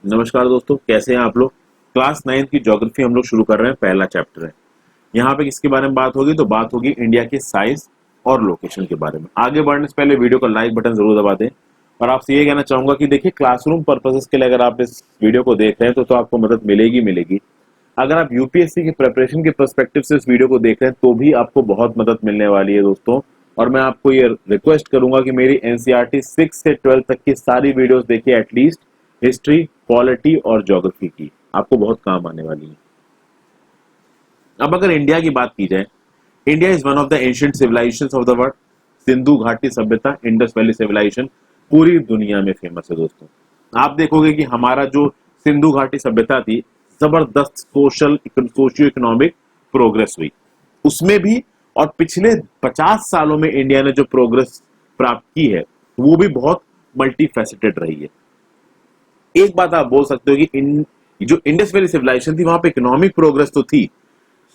नमस्कार दोस्तों, कैसे हैं आप लोग। क्लास 9th की ज्योग्राफी हम लोग शुरू कर रहे हैं। पहला चैप्टर है। यहाँ पे किसके बारे में बात होगी, तो बात होगी इंडिया के साइज और लोकेशन के बारे में। आगे बढ़ने से पहले वीडियो को लाइक बटन जरूर दबा दें। और आपसे ये कहना चाहूंगा कि देखिए, क्लासरूम पर्पसेस के लिए अगर आप इस वीडियो को देख रहे हैं तो आपको मदद मिलेगी मिलेगी। अगर आप यूपीएससी की प्रिपरेशन के पर्सपेक्टिव से इस वीडियो को देख रहे हैं तो भी आपको बहुत मदद मिलने वाली है दोस्तों। और मैं आपको ये रिक्वेस्ट करूंगा कि मेरी एनसीईआरटी 6 से 12 तक की सारी वीडियोस देखिए, एटलीस्ट हिस्ट्री, पॉलिटी और ज्योग्राफी की, आपको बहुत काम आने वाली है। अब अगर इंडिया की बात की जाए, India is one of the ancient civilizations of the world. Sindhu घाटी सभ्यता, इंडस वैली सिविलाइजेशन पूरी दुनिया में फेमस है दोस्तों। आप देखोगे कि हमारा जो सिंधु घाटी सभ्यता थी, जबरदस्त सोशियो इकोनॉमिक प्रोग्रेस हुई उसमें भी। और पिछले 50 सालों में इंडिया ने जो प्रोग्रेस प्राप्त की है वो भी बहुत मल्टी फैसेटेड रही है। एक बात आप बोल सकते हो कि जो इंडस वैली सिविलाइजेशन थी वहां पे इकोनॉमिक प्रोग्रेस तो थी,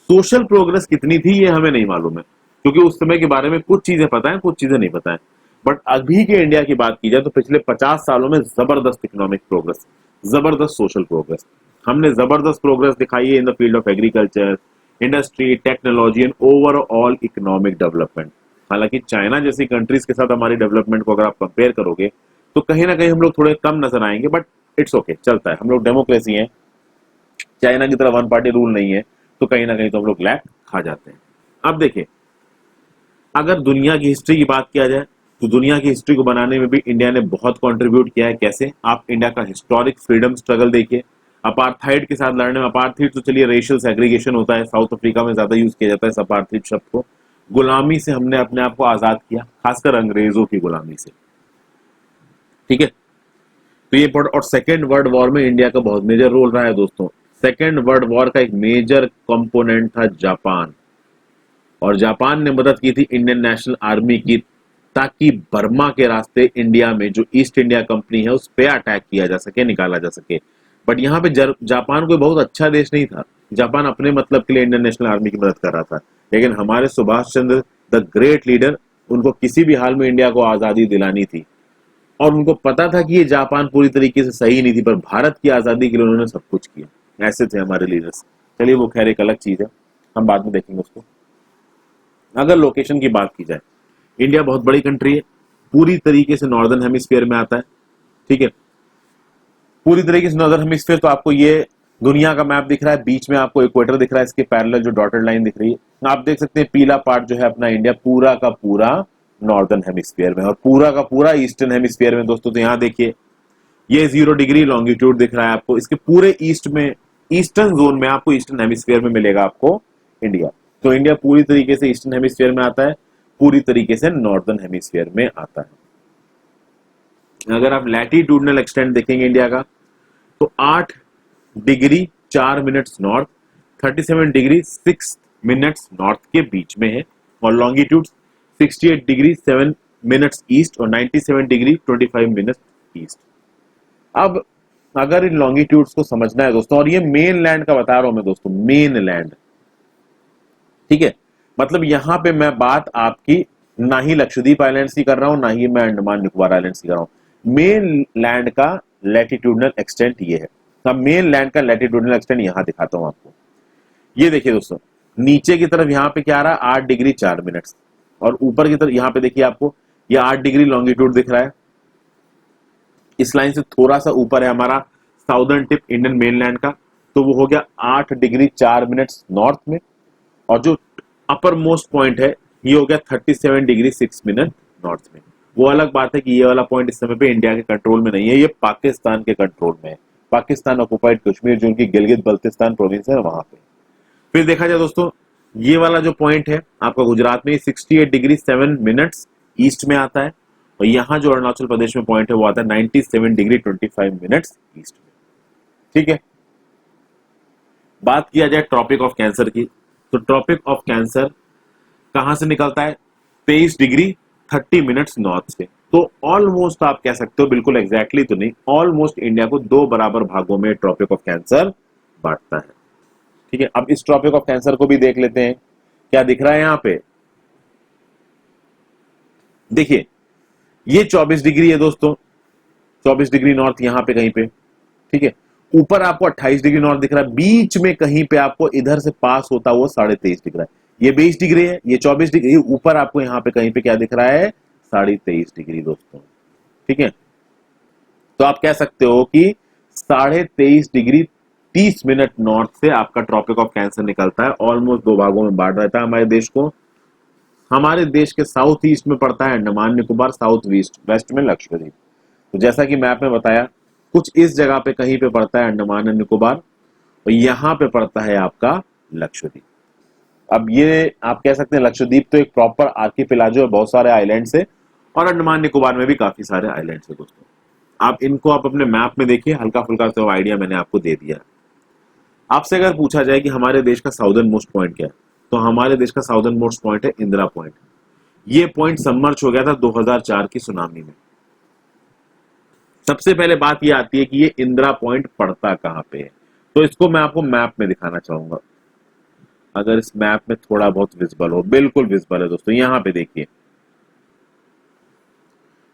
सोशल प्रोग्रेस कितनी थी ये हमें नहीं मालूम है, क्योंकि उस समय के बारे में कुछ चीजें पता है, कुछ चीजें नहीं पता है। बट अभी के इंडिया की बात की जाए तो पिछले 50 सालों में जबरदस्त इकोनॉमिक प्रोग्रेस, जबरदस्त सोशल प्रोग्रेस, हमने जबरदस्त प्रोग्रेस दिखाई है in the field of agriculture, industry, technology and overall economic development. हालांकि चाइना जैसी कंट्रीज के साथ हमारी डेवलपमेंट को अगर आप कंपेयर करोगे तो कहीं ना कहीं हम लोग थोड़े कम नजर आएंगे, बट इट्स ओके, चलता है। हम लोग डेमोक्रेसी है, चाइना की तरह वन पार्टी रूल नहीं है, तो कहीं ना कहीं तो हम लोग लैग खा जाते हैं। अब देखिए, अगर दुनिया की हिस्ट्री की बात किया जाए तो दुनिया की हिस्ट्री को बनाने में भी इंडिया ने बहुत कंट्रीब्यूट किया है। कैसे? आप इंडिया का हिस्टोरिक फ्रीडम स्ट्रगल देखिए। अपार्थाइड के साथ लड़ने में, अपार्थाइड तो चलिए रेशियल सेग्रीगेशन होता है, साउथ अफ्रीका में ज्यादा यूज किया जाता है इस अपार्थाइड शब्द को। गुलामी से हमने अपने आप को आजाद किया, खासकर अंग्रेजों की गुलामी से। ठीक है, तो ये और सेकेंड वर्ल्ड वॉर में इंडिया का बहुत मेजर रोल रहा है दोस्तों। सेकेंड वर्ल्ड वॉर का एक मेजर कंपोनेंट था जापान, और जापान ने मदद की थी इंडियन नेशनल आर्मी की, ताकि बर्मा के रास्ते इंडिया में जो ईस्ट इंडिया कंपनी है उस पे अटैक किया जा सके, निकाला जा सके। बट यहाँ पे जापान कोई बहुत अच्छा देश नहीं था। जापान अपने मतलब के लिए इंडियन नेशनल आर्मी की मदद कर रहा था, लेकिन हमारे Subhash Chandra the great leader, उनको किसी भी हाल में इंडिया को आजादी दिलानी थी। और उनको पता था कि ये जापान पूरी तरीके से सही नहीं थी, पर भारत की आजादी के लिए उन्होंने सब कुछ किया। ऐसे थे हमारे लीडर्स। चलिए, वो खैर एक अलग चीज है, हम बाद में देखेंगे उसको। अगर लोकेशन की बात की जाए, इंडिया बहुत बड़ी कंट्री है, पूरी तरीके से नॉर्दर्न हेमिस्फीयर में आता है। ठीक है, पूरी तरीके से नॉर्दर्न हेमिस्फीयर, तो आपको ये दुनिया का मैप दिख रहा है, बीच में आपको इक्वेटर दिख रहा है, इसके पैरेलल जो डॉटेड लाइन दिख रही है, आप देख सकते हैं पीला पार्ट जो है अपना इंडिया पूरा का पूरा नॉर्दर्न हेमिस्फीयर में, और पूरा का पूरा ईस्टर्न हेमिस्फीयर में दोस्तों। तो यहाँ देखिए, ये 0 डिग्री लॉन्गिट्यूड दिख रहा है आपको, इसके पूरे ईस्ट में, ईस्टर्न जोन में आपको, ईस्टर्न हेमिस्फीयर में मिलेगा आपको इंडिया। तो इंडिया पूरी तरीके से ईस्टर्न हेमिस्फीयर में आता है, पूरी तरीके से नॉर्दर्न हेमिस्फीयर में आता है। अगर आप लैटिट्यूडनल एक्सटेंट देखेंगे इंडिया का, तो 8 degree 4 minutes north, 37 degree 6 minutes north के बीच में है, और लॉन्गिट्यूड 68 डिग्री 7 मिनट्स ईस्ट और 97 डिग्री 25 मिनट्स ईस्ट। अब अगर इन लॉन्गिट्यूड्स को समझना है दोस्तों, और ये मेन लैंड का बता रहा हूं मैं दोस्तों, मेन लैंड। ठीक है, मतलब यहां पे मैं बात आपकी ना ही लक्षद्वीप आइलैंड्स की कर रहा हूं, ना ही मैं अंडमान निकोबार आइलैंड्स की कर रहा हूं। मेन लैंड का लैटिट्यूडनल एक्सटेंट ये है। अब मेन लैंड का लैटिट्यूडनल एक्सटेंट यहां दिखाता हूं आपको। ये देखिए दोस्तों, नीचे की तरफ यहां पे क्या आ रहा है, 8 डिग्री 4 मिनट्स, और ऊपर की तरफ यहां पे देखिए आपको ये 8 डिग्री लॉन्गिट्यूड दिख रहा है। इस लाइन से थोड़ा सा ऊपर है हमारा साउदर्न टिप इंडियन मेनलैंड का, तो वो हो गया 8 डिग्री 4 मिनट्स नॉर्थ में। और जो अपर मोस्ट पॉइंट है ये हो गया 37 डिग्री 6 मिनट नॉर्थ में। वो अलग बात है कि ये वाला पॉइंट इस समय पे इंडिया के कंट्रोल में नहीं है, ये पाकिस्तान के कंट्रोल में है। पाकिस्तान ऑक्युपाइड कश्मीर जो उनकी गिलगित बल्तिस्तान प्रोविंस है वहां पे। फिर देखा जाए दोस्तों, ये वाला जो पॉइंट है आपका गुजरात में, 68 डिग्री 7 मिनट्स ईस्ट में आता है, और यहाँ जो अरुणाचल प्रदेश में पॉइंट है वो आता है 97 डिग्री 25 मिनट्स ईस्ट में। ठीक है, बात किया जाए ट्रॉपिक ऑफ कैंसर की, तो ट्रॉपिक ऑफ कैंसर कहां से निकलता है, 23 डिग्री 30 मिनट्स नॉर्थ से। तो ऑलमोस्ट आप कह सकते हो, बिल्कुल एग्जैक्टली तो नहीं, ऑलमोस्ट इंडिया को 2 बराबर भागों में ट्रॉपिक ऑफ कैंसर बांटता है। ठीक है, अब इस ट्रॉपिक ऑफ कैंसर को भी देख लेते हैं, क्या दिख रहा है यहां पे। देखिए, ये 24 डिग्री है दोस्तों, 24 डिग्री नॉर्थ यहां पे कहीं पे। ठीक है, ऊपर आपको 28 डिग्री नॉर्थ दिख रहा है, बीच में कहीं पे आपको इधर से पास होता हुआ 23.5 दिख रहा है। ये 20 डिग्री है, ये 24 डिग्री, ऊपर आपको यहाँ पे कहीं पे क्या दिख रहा है, 23.5 डिग्री दोस्तों। ठीक है, तो आप कह सकते हो कि 23.5 डिग्री 30 मिनट नॉर्थ से आपका ट्रॉपिक ऑफ कैंसर निकलता है। ऑलमोस्ट दो भागों में बांट रहता है हमारे देश को। हमारे देश के साउथ ईस्ट में पड़ता है अंडमान निकोबार, साउथ वेस्ट में लक्षद्वीप। तो जैसा कि मैप में बताया, कुछ इस जगह पे कहीं पे पड़ता है अंडमान एंड निकोबार, और यहां पे पड़ता है आपका लक्षद्वीप। अब ये आप कह सकते हैं लक्षद्वीप तो एक प्रॉपर आर्किपेलागो है, बहुत सारे आइलैंड्स है, और अंडमान निकोबार में भी काफी सारे आइलैंड्स है दोस्तों। आप इनको आप अपने मैप में देखिए, हल्का फुल्का तो आइडिया मैंने आपको दे दिया। आपसे अगर पूछा जाए कि हमारे देश का साउदर्न मोस्ट पॉइंट क्या है, तो हमारे देश का साउदर्न मोस्ट पॉइंट है इंदिरा पॉइंट। ये पॉइंट सबमर्ज हो गया था 2004 की सुनामी में। सबसे पहले बात ये आती है कि ये इंदिरा पॉइंट पड़ता कहां पे है, तो इसको मैं आपको मैप में दिखाना चाहूंगा। अगर इस मैप में थोड़ा बहुत विजिबल हो, बिल्कुल विजिबल है दोस्तों, यहां पे देखिए।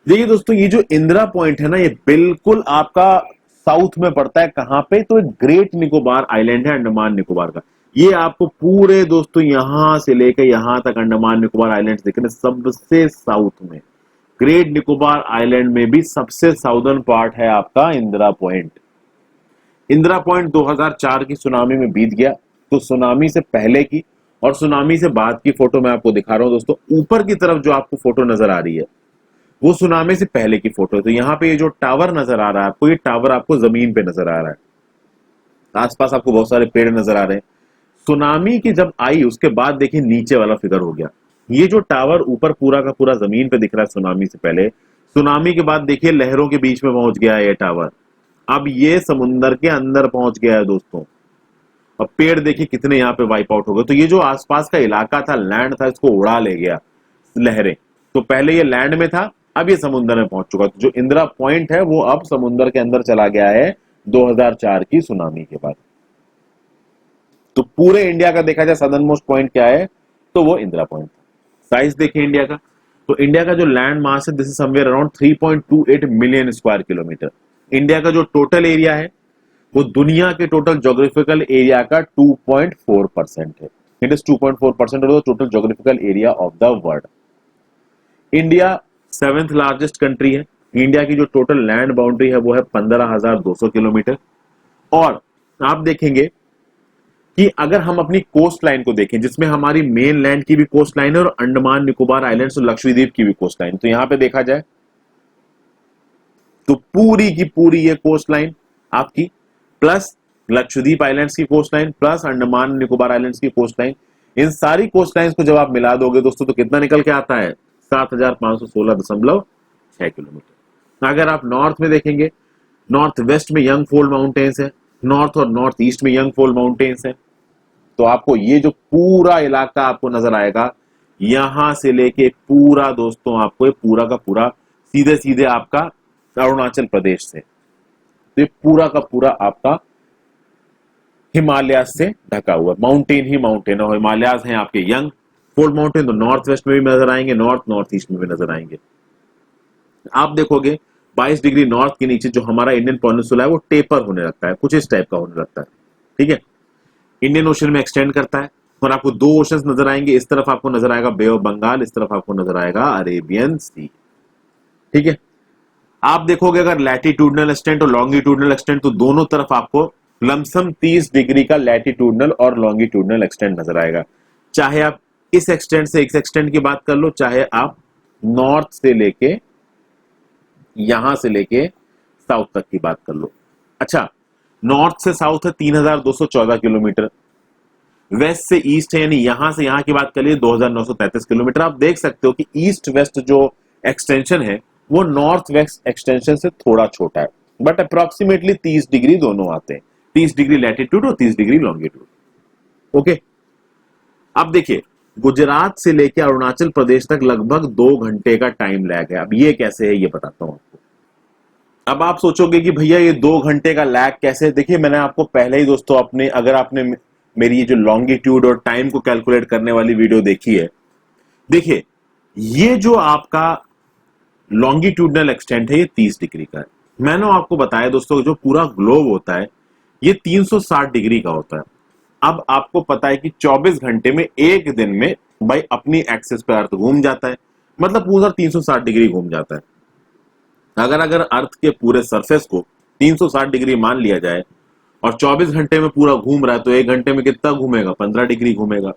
देखिए दोस्तों, ये जो इंदिरा पॉइंट है ना, ये बिल्कुल आपका साउथ में पड़ता है। कहां पे, तो ग्रेट निकोबार आइलैंड है अंडमान निकोबार का। ये आपको पूरे दोस्तों यहां से लेकर यहां तक अंडमान निकोबार आइलैंड दिख रहे हैं, सबसे साउथ में। ग्रेट निकोबार आइलैंड में भी सबसे साउदर्न पार्ट है आपका इंदिरा पॉइंट। इंदिरा पॉइंट 2004 की सुनामी में बीत गया। तो सुनामी से पहले की और सुनामी से बाद की फोटो मैं आपको दिखा रहा हूं दोस्तों। ऊपर की तरफ जो आपको फोटो नजर आ रही है वो सुनामी से पहले की फोटो है। तो यहाँ पे ये जो टावर नजर आ रहा है आपको, ये टावर आपको जमीन पे नजर आ रहा है, आसपास आपको बहुत सारे पेड़ नजर आ रहे हैं। सुनामी की जब आई उसके बाद देखिए नीचे वाला फिगर हो गया। ये जो टावर ऊपर पूरा का पूरा जमीन पे दिख रहा है सुनामी से पहले, सुनामी के बाद देखिए लहरों के बीच में पहुंच गया है ये टावर। अब ये समुंदर के अंदर पहुंच गया है दोस्तों। अब पेड़ देखिए कितने यहाँ पे वाइप आउट हो गए। तो ये जो आसपास का इलाका था, लैंड था, इसको उड़ा ले गया लहरें। तो पहले ये लैंड में था, अब ये समुद्र में पहुंच चुका। तो जो इंदिरा पॉइंट है वो अब समुद्र के अंदर चला गया है 2004 की सुनामी के बाद। तो पूरे इंडिया का देखा जाए सदर्न मोस्ट पॉइंट क्या है, तो वो इंदिरा पॉइंट। साइज देखिए इंडिया का, तो इंडिया का जो लैंड मास है, this is somewhere around 3.28 million square kilometre. India का जो टोटल एरिया है वो दुनिया के टोटल ज्योग्राफिकल एरिया का 2.4% है। It is 2.4% of the total geographical area of the world. India 7th largest country है। इंडिया की जो टोटल लैंड बाउंड्री है वो है 15,200 किलोमीटर। और आप देखेंगे कि अगर हम अपनी कोस्ट लाइन को देखें, जिसमें हमारी मेन लैंड की भी कोस्ट लाइन है और अंडमान निकोबार आइलैंड्स और लक्षद्वीप की भी कोस्ट लाइन, तो यहां पे देखा जाए तो पूरी की पूरी ये कोस्ट लाइन आपकी, प्लस लक्षद्वीप आइलैंड्स की coast line, plus Andaman Nicobar islands की कोस्ट लाइन, इन सारी कोस्ट लाइन्स को जब आप मिला दोगे दोस्तों तो कितना निकल के आता है, 7,516.6 किलोमीटर। अगर आप नॉर्थ में देखेंगे, नॉर्थ वेस्ट में यंग फोल्ड माउंटेन्स है, नॉर्थ और नॉर्थ ईस्ट में यंग फोल्ड माउंटेन्स है। तो आपको ये जो पूरा इलाका आपको नजर आएगा, यहां से लेके पूरा दोस्तों आपको ये पूरा का पूरा सीधे सीधे आपका अरुणाचल प्रदेश से, तो ये पूरा का पूरा आपका हिमालय से ढका हुआ माउंटेन ही माउंटेन, और हिमालयाज हैं आपके यंग फोल्ड माउंटेन। तो नॉर्थ वेस्ट में भी नजर आएंगे, नॉर्थ ईस्ट में भी नजर आएंगे। आप देखोगे 22 डिग्री नॉर्थ के नीचे जो हमारा इंडियन पेनिनसुला है वो टेपर होने लगता है, कुछ इस टाइप का होने लगता है। ठीक है, इंडियन ओशन में एक्सटेंड करता है और आपको दो ओशंस नजर आएंगे। इस तरफ आपको नजर आएगा बे ऑफ बंगाल, इस तरफ आपको नजर आएगा अरेबियन सी। ठीक है, आप देखोगे अगर लैटिट्यूडनल एक्सटेंट और लॉन्गिट्यूडनल एक्सटेंट, तो दोनों तरफ आपको लमसम 30 डिग्री का लैटिट्यूडनल और लॉन्गिट्यूडनल एक्सटेंट नजर आएगा। चाहे आप इस एक्सटेंट से इस एक्सटेंट की बात कर लो, चाहे आप नॉर्थ से लेके यहां से लेके साउथ तक की बात कर लो। अच्छा, नॉर्थ से साउथ है 3,214 किलोमीटर, वेस्ट से ईस्ट है यानी यहां से यहां की बात करिए 2,933 किलोमीटर। आप देख सकते हो कि ईस्ट वेस्ट जो एक्सटेंशन है वो नॉर्थ वेस्ट एक्सटेंशन से थोड़ा छोटा है, बट अप्रोक्सीमेटली 30 डिग्री दोनों आते हैं, 30 डिग्री लैटिट्यूड और 30 डिग्री लॉन्गिट्यूड। ओके, अब देखिए गुजरात से लेकर अरुणाचल प्रदेश तक लगभग 2 घंटे का टाइम लैग है। अब ये कैसे है ये बताता हूं आपको। अब आप सोचोगे कि भैया ये 2 घंटे का लैग कैसे। देखिए मैंने आपको पहले ही दोस्तों अपने, अगर आपने मेरी ये जो लॉन्गिट्यूड और टाइम को कैलकुलेट करने वाली वीडियो देखी है, देखिए ये जो आपका लॉन्गिट्यूडनल एक्सटेंट है ये 30 डिग्री का है, मैंने आपको बताया दोस्तों, जो पूरा ग्लोब होता है ये 360 डिग्री का होता है। अब आपको पता है कि 24 घंटे में एक दिन में भाई अपनी एक्सिस पे अर्थ घूम जाता है, मतलब पूरा 360 डिग्री घूम जाता है। अगर अगर अर्थ के पूरे सरफेस को 360 डिग्री मान लिया जाए और 24 घंटे में पूरा घूम रहा है, तो एक घंटे में कितना घूमेगा? 15 डिग्री घूमेगा।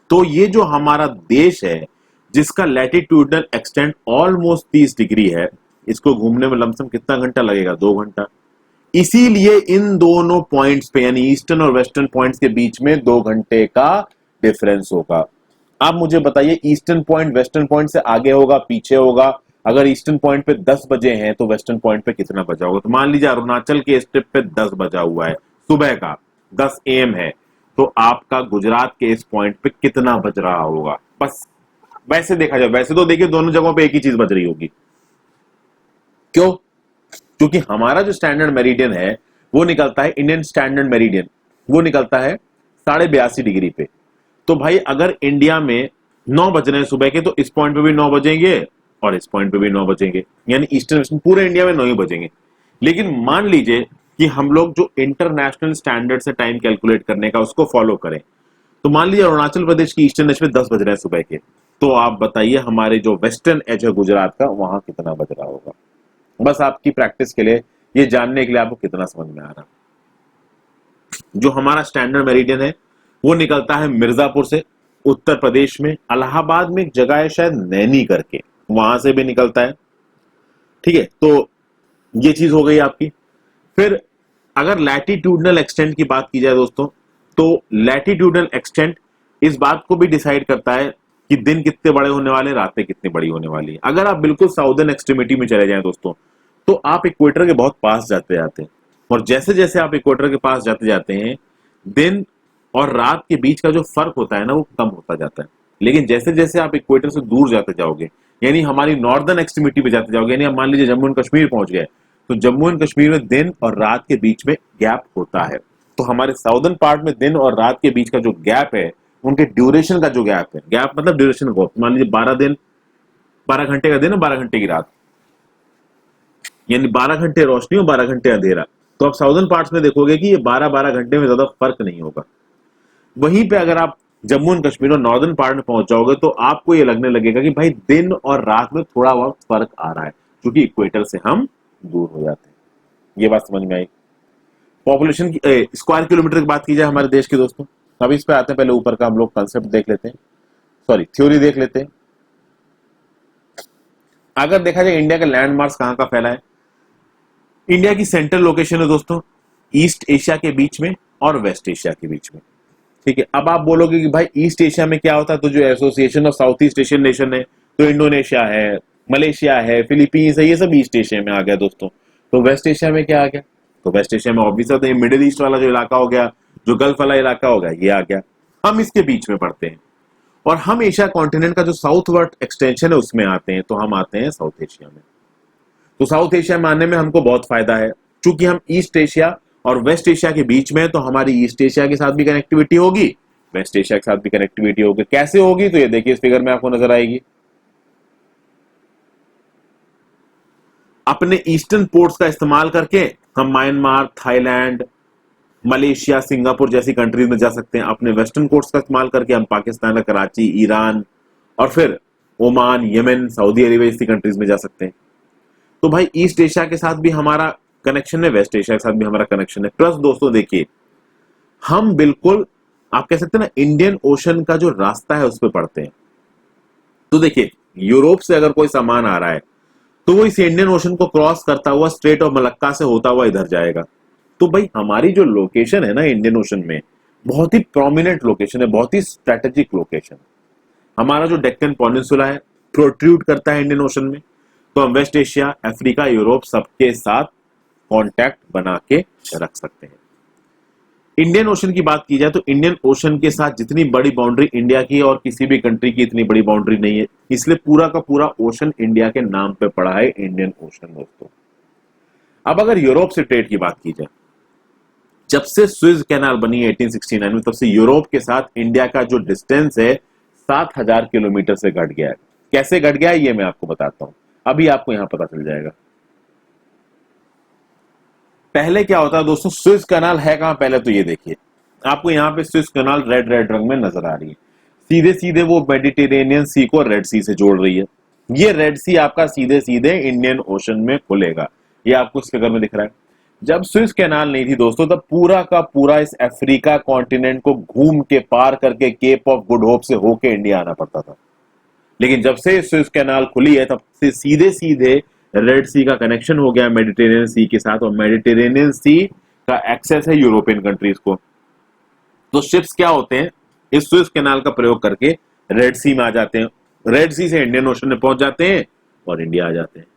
तो ये जो हमारा देश है जिसका लैटिट्यूडनल एक्सटेंट ऑलमोस्ट 30 डिग्री है, इसको घूमने में लमसम कितना घंटा लगेगा? 2 घंटा। इसीलिए इन दोनों पॉइंट्स पे यानी ईस्टर्न और वेस्टर्न पॉइंट्स के बीच में 2 घंटे का डिफरेंस होगा। आप मुझे बताइए, ईस्टर्न पॉइंट वेस्टर्न पॉइंट से आगे होगा, पीछे होगा? अगर ईस्टर्न पॉइंट पे 10 बजे हैं तो वेस्टर्न पॉइंट पे कितना बजा होगा? तो मान लीजिए अरुणाचल के स्ट्रिप पे 10 बजा हुआ है, सुबह का 10 AM है, तो आपका गुजरात के इस पॉइंट पे कितना बज रहा होगा? बस वैसे देखा जाए, वैसे तो देखिए दोनों जगहों पे एक ही चीज बज रही होगी। क्यों? क्योंकि हमारा जो स्टैंडर्ड मेरिडियन है वो निकलता है, इंडियन स्टैंडर्ड मेरिडियन वो निकलता है 82.5 डिग्री पे। तो भाई अगर इंडिया में 9 बज रहे हैं सुबह के, तो इस पॉइंट पे भी 9 बजेंगे और इस पॉइंट पे भी 9 बजेंगे, यानी ईस्टर्न वेस्टर्न पूरे इंडिया में 9 ही बजेंगे। लेकिन मान लीजिए कि हम लोग जो इंटरनेशनल स्टैंडर्ड से टाइम कैलकुलेट करने का उसको फॉलो करें, तो मान लीजिए अरुणाचल प्रदेश की ईस्टर्न एज पे 10 बज रहे हैं सुबह के, तो आप बताइए हमारे जो वेस्टर्न एज है गुजरात का, वहां कितना बज रहा होगा? बस आपकी प्रैक्टिस के लिए, ये जानने के लिए आपको कितना समझ में आ रहा। जो हमारा स्टैंडर्ड मेरिडियन है वो निकलता है मिर्जापुर से, उत्तर प्रदेश में इलाहाबाद में एक जगह है शायद नैनी करके, वहां से भी निकलता है। ठीक है, तो ये चीज हो गई आपकी। फिर अगर लैटिट्यूडनल एक्सटेंट की बात की जाए दोस्तों, तो लैटिट्यूडनल एक्सटेंट इस बात को भी डिसाइड करता है कि दिन कितने बड़े होने वाले, रातें कितनी बड़ी होने वाली है। अगर आप बिल्कुल साउदर्न एक्सट्रीमिटी में चले जाएं दोस्तों, तो आप इक्वेटर के बहुत पास जाते जाते हैं, और जैसे जैसे आप इक्वेटर के पास जाते जाते हैं, दिन और रात के बीच का जो फर्क होता है ना, वो कम होता जाता है। लेकिन जैसे जैसे आप इक्वेटर से दूर जाते जाओगे, यानी हमारी नॉर्दर्न एक्सट्रीमिटी पे जाते जाओगे, यानी आप मान लीजिए जम्मू एंड कश्मीर पहुंच गए, तो जम्मू एंड कश्मीर में दिन और रात के बीच में गैप होता है। तो हमारे साउदर्न पार्ट में दिन और रात के बीच का जो गैप है, उनके ड्यूरेशन का जो गैप है, गैप मतलब ड्यूरेशन को, मान लीजिए 12 दिन, 12 घंटे का दिन और 12 घंटे की रात, यानी 12 घंटे रोशनी और 12 घंटे अंधेरा। तो आप साउदर्न पार्ट्स में देखोगे कि ये 12-12 घंटे में ज्यादा फर्क नहीं होगा। वहीं पे अगर आप जम्मू एंड कश्मीर और नॉर्दर्न पार्ट में पहुंच जाओगे, तो आपको ये लगने लगेगा कि भाई दिन और रात में थोड़ा बहुत फर्क आ रहा है, क्योंकि इक्वेटर से हम दूर हो जाते हैं। ये बात समझ में आई? पॉपुलेशन की स्क्वायर किलोमीटर की बात की जाए हमारे देश के दोस्तों, अब इस पे आते हैं। पहले ऊपर का हम लोग कंसेप्ट देख लेते हैं, सॉरी थ्योरी देख लेते हैं। अगर देखा जाए इंडिया का लैंडमार्क्स कहां का फैला है, इंडिया की सेंट्रल लोकेशन है दोस्तों ईस्ट एशिया के बीच में और वेस्ट एशिया के बीच में। ठीक है, अब आप बोलोगे कि भाई ईस्ट एशिया में क्या होता है, तो जो association of south east Asian nation है, तो इंडोनेशिया है, मलेशिया है, फिलीपींस है, ये सब ईस्ट एशिया में आ गया दोस्तों। तो वेस्ट एशिया में क्या आ गया? तो वेस्ट एशिया में ऑब्वियस है मिडिल ईस्ट वाला जो इलाका हो गया, जो गल्फ वाला इलाका हो गया, ये आ गया। हम इसके बीच में पड़ते हैं, और हम एशिया कॉन्टिनेंट का जो साउथवर्ड एक्सटेंशन है उसमें आते हैं, तो हम आते हैं साउथ एशिया में। तो साउथ एशिया में आने में हमको बहुत फायदा है, क्योंकि हम ईस्ट एशिया और वेस्ट एशिया के बीच में, तो हमारी ईस्ट एशिया के साथ भी कनेक्टिविटी होगी, वेस्ट एशिया के साथ भी कनेक्टिविटी होगी। कैसे होगी? तो ये देखिए इस फिगर में आपको नजर आएगी। अपने ईस्टर्न पोर्ट्स का इस्तेमाल करके हम म्यांमार, थाईलैंड, मलेशिया, सिंगापुर जैसी कंट्रीज में जा सकते हैं। अपने वेस्टर्न कोर्ट्स का इस्तेमाल करके हम पाकिस्तान, कराची, ईरान और फिर ओमान, यमन, सऊदी अरेबिया जैसी कंट्रीज में जा सकते हैं। तो भाई ईस्ट एशिया के साथ भी हमारा कनेक्शन है, वेस्ट एशिया के साथ भी हमारा कनेक्शन है। प्लस दोस्तों देखिए, हम बिल्कुल आप कह सकते हैं ना इंडियन ओशन का जो रास्ता है उस पर पड़ते हैं। तो देखिए यूरोप से अगर कोई सामान आ रहा है, तो वो इस इंडियन ओशन को क्रॉस करता हुआ स्ट्रेट ऑफ मलक्का से होता हुआ इधर जाएगा। तो भाई हमारी जो लोकेशन है ना इंडियन ओशन में, बहुत ही प्रोमिनेंट लोकेशन है, बहुत ही स्ट्रेटेजिक लोकेशन। हमारा जो डेक्कन पॉनिनसुला है प्रोट्रूड करता है इंडियन ओशन में, तो हम वेस्ट एशिया, अफ्रीका, यूरोप सबके साथ कांटेक्ट बना के रख सकते हैं। इंडियन ओशन की बात की जाए तो इंडियन ओशन के साथ जितनी बड़ी बाउंड्री इंडिया की और किसी भी कंट्री की इतनी बड़ी बाउंड्री नहीं है, इसलिए पूरा का पूरा ओशन इंडिया के नाम पे पड़ा है, इंडियन ओशन दोस्तों। अब अगर यूरोप से ट्रेड की बात की जाए, जब से स्विज कैनाल बनी 1869 में, तब से यूरोप के साथ इंडिया का जो डिस्टेंस है 7,000 किलोमीटर से घट गया है। कैसे घट गया है ये मैं आपको बताता हूं, अभी आपको यहां पता चल जाएगा। पहले क्या होता है दोस्तों, स्विस कैनाल है कहां, पहले तो ये देखिए, आपको यहाँ पे स्विस कैनाल रेड रेड रंग में नजर आ रही है। सीधे सीधे वो मेडिटेरेनियन सी को रेड सी से जोड़ रही है। ये रेड सी आपका सीधे सीधे इंडियन ओशन में खुलेगा, ये आपको इस फिगर में दिख रहा है। जब स्विस कैनाल नहीं थी दोस्तों, तब पूरा का पूरा इस अफ्रीका कॉन्टिनेंट को घूम के पार करके केप ऑफ गुड होप से होके इंडिया आना पड़ता था। लेकिन जब से स्विस कैनाल खुली है, तब से सीधे सीधे रेड सी का कनेक्शन हो गया मेडिटेरेनियन सी के साथ, और मेडिटेरेनियन सी का एक्सेस है यूरोपियन कंट्रीज को। तो शिप्स क्या होते हैं, इस स्विस कैनाल का प्रयोग करके रेड सी में आ जाते हैं, रेड सी से इंडियन ओशन में पहुंच जाते हैं और इंडिया आ जाते हैं।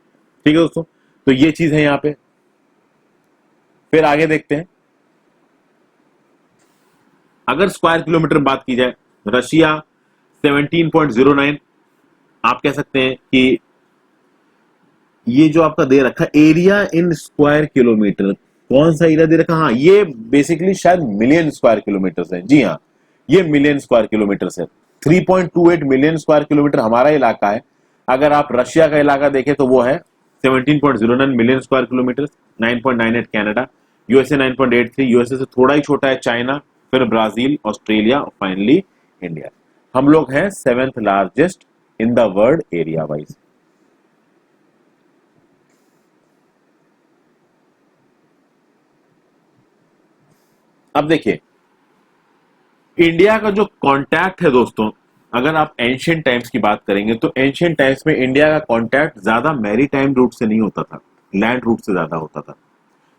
ठीक है दोस्तों, तो ये चीज है यहां पे। फिर आगे देखते हैं, अगर स्क्वायर किलोमीटर बात की जाए, रशिया 17.09, आप कह सकते हैं कि ये जो आपका दे रखा एरिया इन स्क्वायर किलोमीटर, कौन सा एरिया दे रखा, हाँ ये बेसिकली शायद मिलियन स्क्वायर किलोमीटर है। जी हाँ, ये मिलियन स्क्वायर किलोमीटर है। 3.28 मिलियन स्क्वायर किलोमीटर हमारा इलाका है। अगर आप रशिया का इलाका देखें तो वो है 17.09 million square kilometre. 9.98 Canada, USA 9.83, USA से थोड़ा ही छोटा है चाइना, फिर ब्राजील, ऑस्ट्रेलिया और फाइनली इंडिया। हम लोग हैं 7th largest in the world area wise. अब देखिए, इंडिया का जो कांटेक्ट है दोस्तों, अगर आप एंशियंट टाइम्स की बात करेंगे तो एंशियंट टाइम्स में इंडिया का कांटेक्ट ज्यादा मैरीटाइम रूट से नहीं होता था, लैंड रूट से ज्यादा होता था।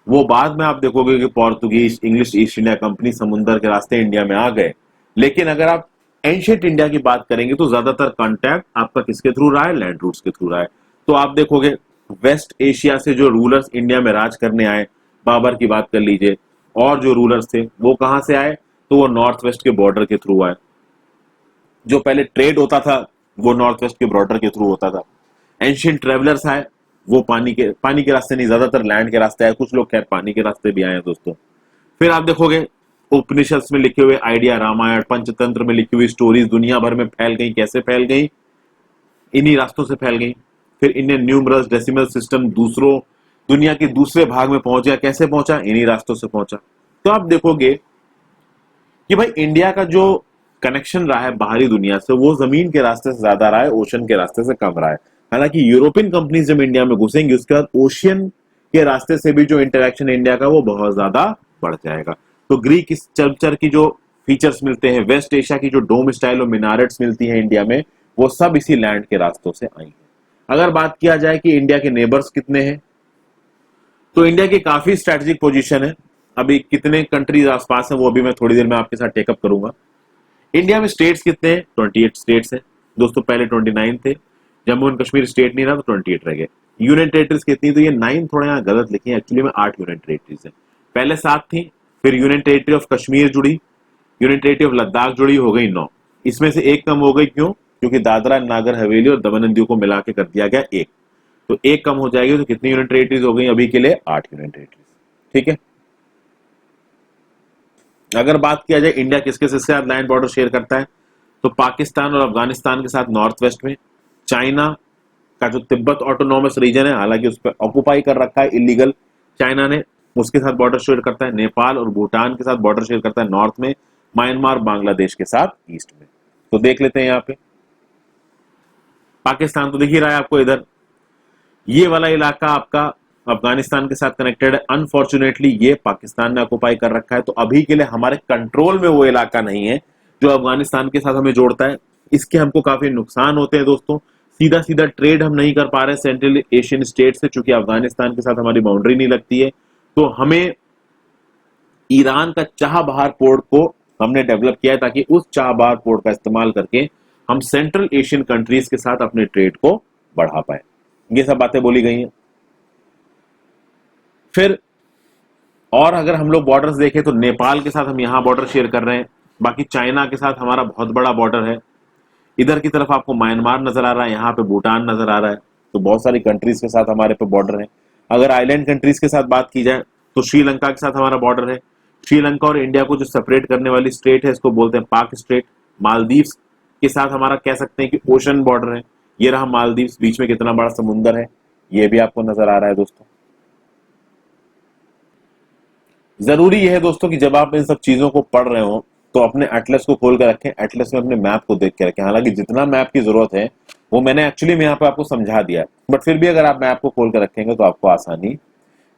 वो बाद में आप देखोगे कि Portuguese, English east India company समुद्र के रास्ते इंडिया में आ गए। लेकिन अगर आप एंशियंट इंडिया की बात करेंगे तो ज्यादातर कांटेक्ट आपका किसके थ्रू रहा है, लैंड रूट्स के थ्रू रहा है। तो आप देखोगे वेस्ट एशिया से जो रूलर्स इंडिया में राज करने आए, बाबर की बात कर लीजिए, और जो रूलर्स थे वो कहां से आए, तो वो नॉर्थ वेस्ट के बॉर्डर के थ्रू आए। जो पहले ट्रेड होता था वो नॉर्थ वेस्ट के बॉर्डर के थ्रू होता था। एंशियंट ट्रेवलर्स आए, वो पानी के रास्ते नहीं, ज्यादातर लैंड के रास्ते आए, कुछ लोग खैर पानी के रास्ते भी आए हैं दोस्तों। फिर आप देखोगे उपनिषद में लिखे हुए आइडिया, रामायण, पंचतंत्र में लिखी हुई स्टोरीज दुनिया भर में फैल गई। कैसे फैल गई, इन्हीं रास्तों से फैल गई। फिर इंडियन न्यूमरल्स डेसिमल सिस्टम दूसरों दुनिया के दूसरे भाग में पहुंच गया। कैसे पहुंचा, इन्हीं रास्तों से पहुंचा। तो आप देखोगे कि भाई इंडिया का जो कनेक्शन रहा है बाहरी दुनिया से, वो जमीन के रास्ते से ज्यादा रहा है, ओशन के रास्ते से कम रहा है। हालांकि यूरोपियन कंपनीज जब इंडिया में घुसेंगी उसके बाद ओशियन के रास्ते से भी जो इंटरेक्शन इंडिया का वो बहुत ज्यादा बढ़ जाएगा। तो ग्रीक स्कल्पचर की जो फीचर्स मिलते हैं, वेस्ट एशिया की जो डोम स्टाइल और मिनारेट्स मिलती हैं इंडिया में, वो सब इसी लैंड के रास्तों से आई है। अगर बात किया जाए कि इंडिया के नेबर्स कितने हैं, तो इंडिया की काफी स्ट्रेटेजिक पोजीशन है। अभी कितने कंट्रीज आसपास हैं वो अभी मैं थोड़ी देर में आपके साथ टेकअप करूंगा। इंडिया में स्टेट्स कितने हैं, 28 स्टेट्स हैं दोस्तों। पहले 29 थे, जम्मू एंड कश्मीर स्टेट नहीं रहा तो 28 रह गए। यूनियन टेरिटरीज कितनी, तो ये 9 थोड़ा यहाँ गलत लिखी है, एक्चुअली में 8 यूनियन टेरिटरीज है। पहले 7 थी, फिर यूनियन टेरिटरी ऑफ कश्मीर जुड़ी, यूनियन टेरिटरी ऑफ लद्दाख जुड़ी, हो गई 9। इसमें से एक कम हो गई, क्यों, क्योंकि दादरा नागर हवेली और दमन एंड दीव को मिला के कर दिया गया एक, तो एक कम हो जाएगी। तो कितनी यूनियन टेरिटरीज हो गई अभी के लिए, 8 यूनियन टेरिटरीज। ठीक है, अगर बात किया जाए इंडिया किसके साथ लैंड बॉर्डर शेयर करता है, तो पाकिस्तान और अफगानिस्तान के साथ नॉर्थ वेस्ट में, चाइना का जो तिब्बत ऑटोनॉमस रीजन है, हालांकि उस पर ऑक्युपाई कर रखा है इलीगल चाइना ने, उसके साथ बॉर्डर शेयर करता है। नेपाल और भूटान के साथ बॉर्डर शेयर करता है नॉर्थ में, म्यांमार बांग्लादेश के साथ ईस्ट में। तो देख लेते हैं यहाँ पे पाकिस्तान तो दिख ही रहा है आपको इधर, ये वाला इलाका आपका अफगानिस्तान के साथ कनेक्टेड है। अनफॉर्चुनेटली ये पाकिस्तान ने ऑक्युपाई कर रखा है, तो अभी के लिए हमारे कंट्रोल में वो इलाका नहीं है जो अफगानिस्तान के साथ हमें जोड़ता है। इसके हमको काफी नुकसान होते हैं दोस्तों। सीधा सीधा ट्रेड हम नहीं कर पा रहे सेंट्रल एशियन स्टेट से, चूंकि अफगानिस्तान के साथ हमारी बाउंड्री नहीं लगती है। तो हमें ईरान का चाबहार पोर्ट को हमने डेवलप किया है, ताकि उस चाबहार पोर्ट का इस्तेमाल करके हम सेंट्रल एशियन कंट्रीज के साथ अपने ट्रेड को बढ़ा पाए। ये सब बातें बोली गई हैं। फिर और अगर हम लोग बॉर्डर्स देखें तो नेपाल के साथ हम यहां बॉर्डर शेयर कर रहे हैं, बाकी चाइना के साथ हमारा बहुत बड़ा बॉर्डर है। इधर की तरफ आपको म्यांमार नजर आ रहा है, यहाँ पे भूटान नजर आ रहा है। तो बहुत सारी कंट्रीज के साथ हमारे पे बॉर्डर है। अगर आइलैंड कंट्रीज के साथ बात की जाए तो श्रीलंका के साथ हमारा बॉर्डर है। श्रीलंका और इंडिया को जो सेपरेट करने वाली स्टेट है, इसको बोलते हैं पाक स्टेट। मालदीव्स के साथ हमारा कह सकते हैं कि ओशन बॉर्डर है। ये रहा मालदीव्स, बीच में कितना बड़ा समुंदर है, ये भी आपको नजर आ रहा है दोस्तों। जरूरी यह है दोस्तों कि जब आप इन सब चीजों को पढ़ रहे हो तो अपने एटलस को खोल कर रखें, एटलस में अपने मैप को देख के रखें। हालांकि जितना मैप की जरूरत है वो मैंने एक्चुअली में यहाँ पे आपको समझा दिया है, बट फिर भी अगर आप मैप को खोल कर रखेंगे तो आपको आसानी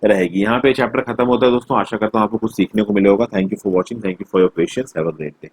रहेगी। यहाँ पे चैप्टर खत्म होता है दोस्तों। आशा करता हूँ आपको कुछ सीखने को मिले होगा। Thank you for watching, thank you for your patience, have a great day.